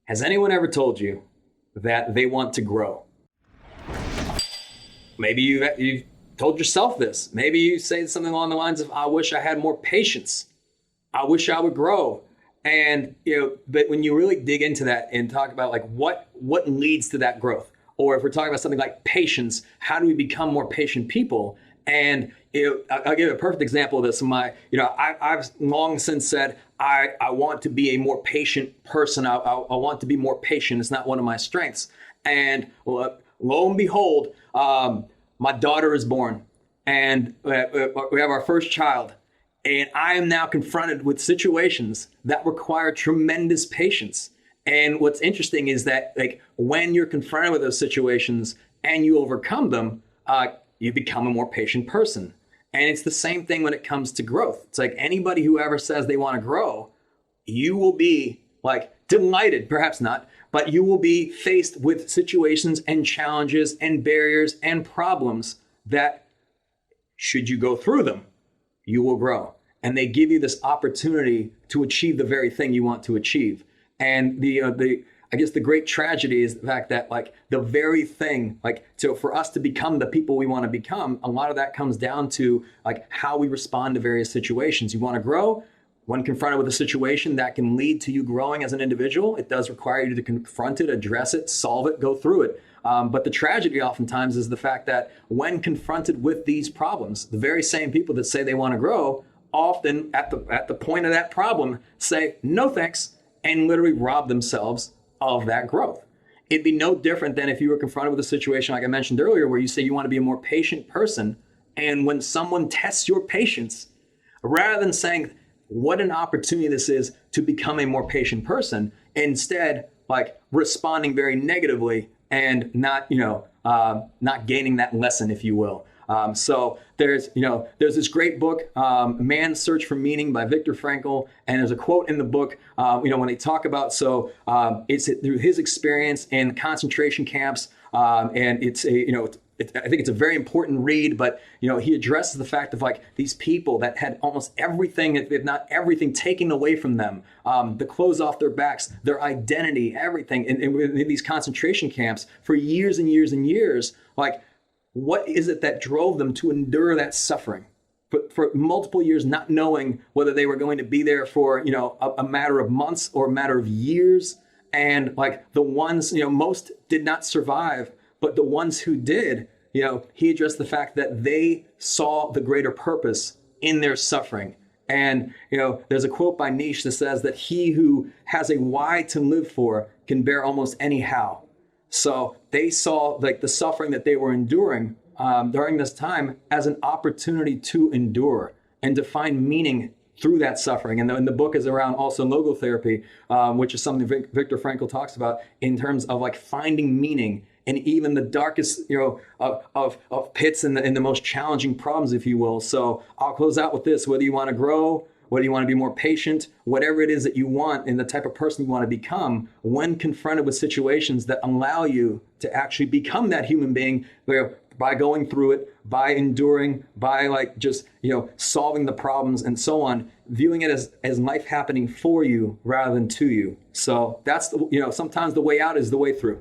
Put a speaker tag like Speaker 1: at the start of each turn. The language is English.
Speaker 1: Has anyone ever told you that they want to grow? Maybe you've told yourself this. Maybe you say something along the lines of, I wish I had more patience. I wish I would grow. And, but when you really dig into that and talk about like what leads to that growth, or if we're talking about something like patience, how do we become more patient people? And I'll give a perfect example of this. I've long since said I want to be a more patient person. I want to be more patient. It's not one of my strengths. And lo and behold, my daughter is born, and we have our first child. And I am now confronted with situations that require tremendous patience. And what's interesting is that, like, when you're confronted with those situations and you overcome them, you become a more patient person. And it's the same thing when it comes to growth. It's like anybody who ever says they want to grow, you will be like delighted, perhaps not, but you will be faced with situations and challenges and barriers and problems that, should you go through them, you will grow. And they give you this opportunity to achieve the very thing you want to achieve. And I guess the great tragedy is the fact that, like, the very thing, like, so for us to become the people we want to become, a lot of that comes down to like how we respond to various situations. You want to grow. When confronted with a situation that can lead to you growing as an individual, it does require you to confront it, address it, solve it, go through it. But the tragedy oftentimes is the fact that when confronted with these problems, the very same people that say they want to grow often at the point of that problem say no thanks and literally rob themselves of that growth. It'd be no different than if you were confronted with a situation like I mentioned earlier, where you say you want to be a more patient person, and when someone tests your patience, rather than saying what an opportunity this is to become a more patient person, instead like responding very negatively and not gaining that lesson, if you will. So there's this great book, Man's Search for Meaning by Viktor Frankl. And there's a quote in the book, when they talk about, it's through his experience in concentration camps. And I think it's a very important read, but, he addresses the fact of like these people that had almost everything, if not everything, taken away from them, the clothes off their backs, their identity, everything in these concentration camps for years and years and years. Like, what is it that drove them to endure that suffering for multiple years, not knowing whether they were going to be there for, a matter of months or a matter of years? And like the ones, most did not survive, but the ones who did, he addressed the fact that they saw the greater purpose in their suffering. And, there's a quote by Nietzsche that says that he who has a why to live for can bear almost any how. So they saw like the suffering that they were enduring during this time as an opportunity to endure and to find meaning through that suffering. And the book is around also logotherapy, which is something Viktor Frankl talks about in terms of like finding meaning in even the darkest, of pits and the most challenging problems, if you will. So I'll close out with this: whether you want to grow, whether you want to be more patient, whatever it is that you want and the type of person you want to become, when confronted with situations that allow you to actually become that human being, where by going through it, by enduring, by like just, solving the problems and so on, viewing it as life happening for you rather than to you. So that's sometimes the way out is the way through.